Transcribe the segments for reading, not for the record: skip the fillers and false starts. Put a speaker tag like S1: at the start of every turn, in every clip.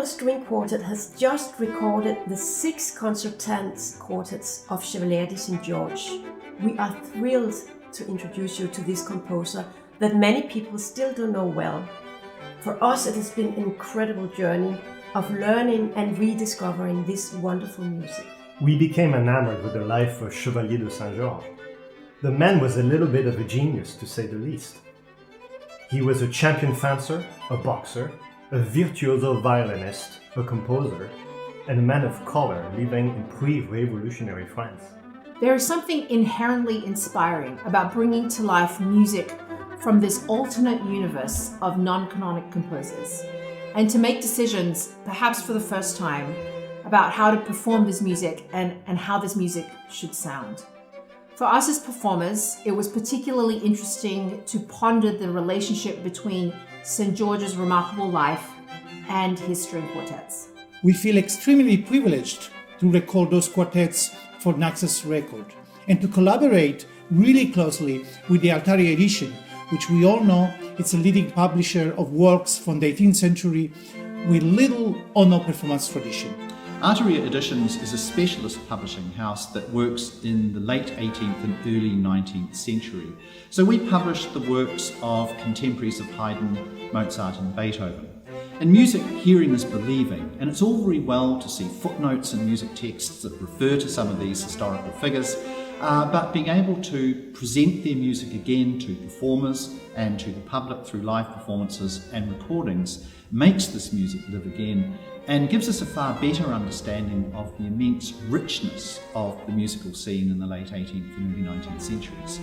S1: Royal String Quartet has just recorded the 6 concertante quartets of Chevalier de Saint-Georges. We are thrilled to introduce you to this composer that many people still don't know well. For us, it has been an incredible journey of learning and rediscovering this wonderful music.
S2: We became enamored with the life of Chevalier de Saint-Georges. The man was a little bit of a genius, to say the least. He was a champion fencer, a boxer, a virtuoso violinist, a composer, and a man of color living in pre-revolutionary France.
S3: There is something inherently inspiring about bringing to life music from this alternate universe of non-canonic composers, and to make decisions, perhaps for the first time, about how to perform this music and how this music should sound. For us as performers, it was particularly interesting to ponder the relationship between Saint-Georges' remarkable life and his string quartets.
S4: We feel extremely privileged to record those quartets for Naxos record and to collaborate really closely with the Altari edition, which we all know it's a leading publisher of works from the 18th century with little or no performance tradition.
S5: Arteria Editions is a specialist publishing house that works in the late 18th and early 19th century. So we published the works of contemporaries of Haydn, Mozart and Beethoven. In music, hearing is believing, and it's all very well to see footnotes and music texts that refer to some of these historical figures, but being able to present their music again to performers and to the public through live performances and recordings makes this music live again and gives us a far better understanding of the immense richness of the musical scene in the late 18th and early 19th centuries.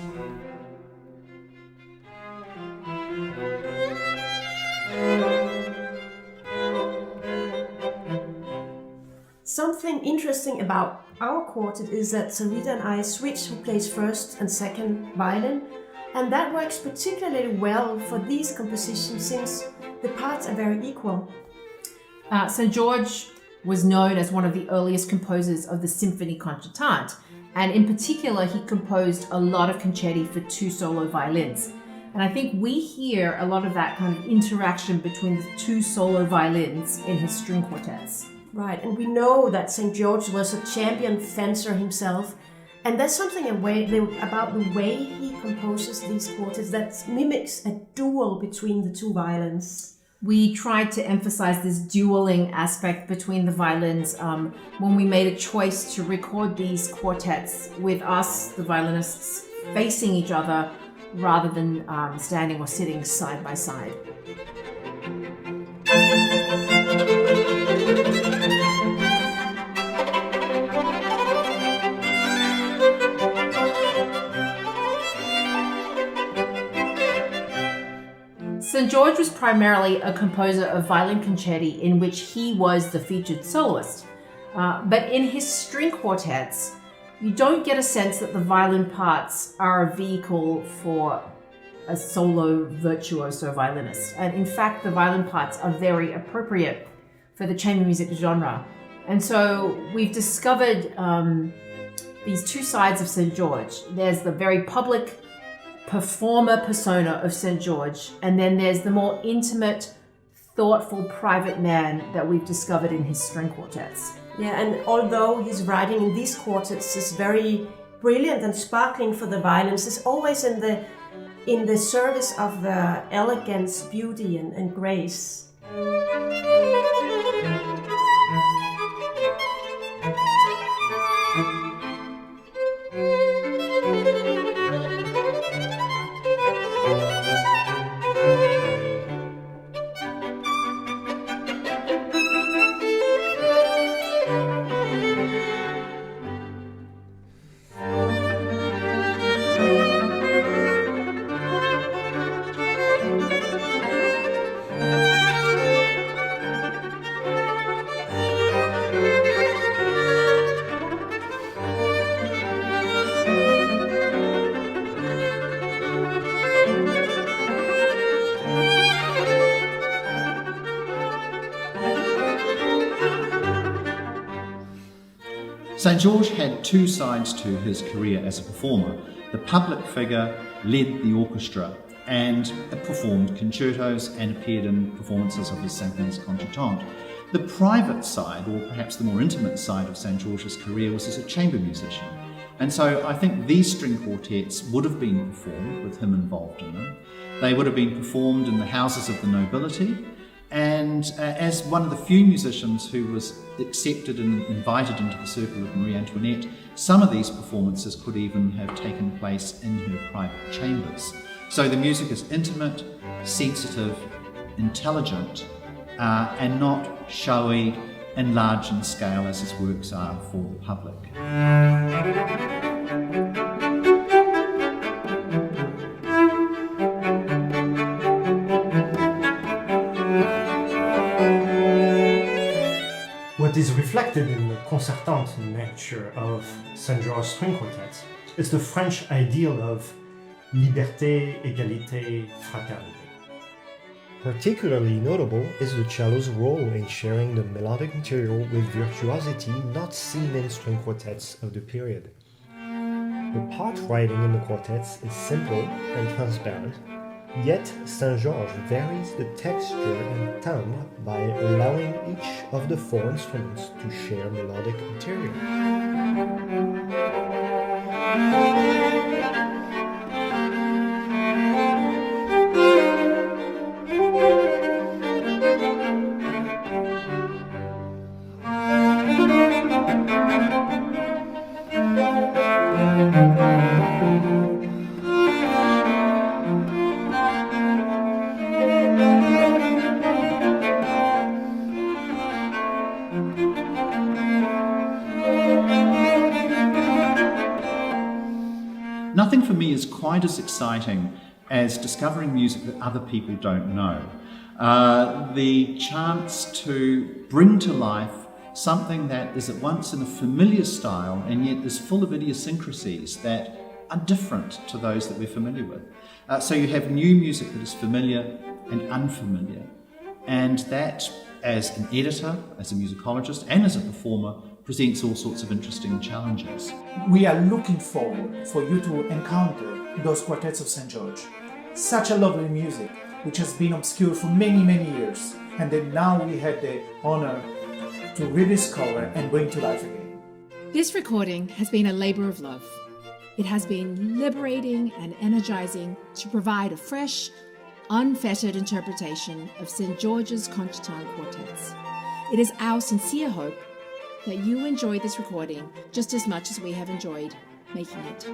S1: Something interesting about our quartet is that Sarita and I switch who plays first and second violin, and that works particularly well for these compositions since the parts are very equal.
S3: Saint-Georges was known as one of the earliest composers of the symphony concertante, and in particular he composed a lot of concerti for 2 solo violins. And I think we hear a lot of that kind of interaction between the 2 solo violins in his string quartets.
S1: Right, and we know that Saint-Georges was a champion fencer himself, and there's something about the way he composes these quartets that mimics a duel between the 2 violins.
S3: We tried to emphasize this dueling aspect between the violins when we made a choice to record these quartets with us, the violinists, facing each other rather than standing or sitting side by side. Saint-Georges was primarily a composer of violin concerti in which he was the featured soloist. But in his string quartets, you don't get a sense that the violin parts are a vehicle for a solo virtuoso violinist. And in fact, the violin parts are very appropriate for the chamber music genre. And so we've discovered these 2 sides of Saint-Georges. There's the very public performer persona of Saint-Georges, and then there's the more intimate, thoughtful, private man that we've discovered in his string quartets.
S1: Yeah, and although his writing in these quartets is very brilliant and sparkling for the violins, it's always in the service of the elegance, beauty and grace.
S5: Saint-Georges had 2 sides to his career as a performer. The public figure led the orchestra and performed concertos and appeared in performances of his symphonies concertante. The private side, or perhaps the more intimate side of Saint-Georges' career, was as a chamber musician. And so I think these string quartets would have been performed with him involved in them. They would have been performed in the houses of the nobility, and as one of the few musicians who was accepted and invited into the circle of Marie Antoinette, some of these performances could even have taken place in her private chambers. So the music is intimate, sensitive, intelligent, and not showy and large in scale as his works are for the public.
S2: What is reflected in the concertante nature of Saint-Georges string quartets is the French ideal of liberté, égalité, fraternité.
S6: Particularly notable is the cello's role in sharing the melodic material with virtuosity not seen in string quartets of the period. The part writing in the quartets is simple and transparent, yet Saint-Georges varies the texture and timbre by allowing each of the four instruments to share melodic material.
S5: Nothing for me is quite as exciting as discovering music that other people don't know. The chance to bring to life something that is at once in a familiar style and yet is full of idiosyncrasies that are different to those that we're familiar with. So you have new music that is familiar and unfamiliar, and that, as an editor, as a musicologist, and as a performer, presents all sorts of interesting challenges.
S4: We are looking forward for you to encounter those quartets of Saint-Georges. Such a lovely music, which has been obscure for many, many years, and then now we had the honor to rediscover and bring to life again.
S7: This recording has been a labor of love. It has been liberating and energizing to provide a fresh, unfettered interpretation of St. George's Concertante quartets. It is our sincere hope that you enjoy this recording just as much as we have enjoyed making it.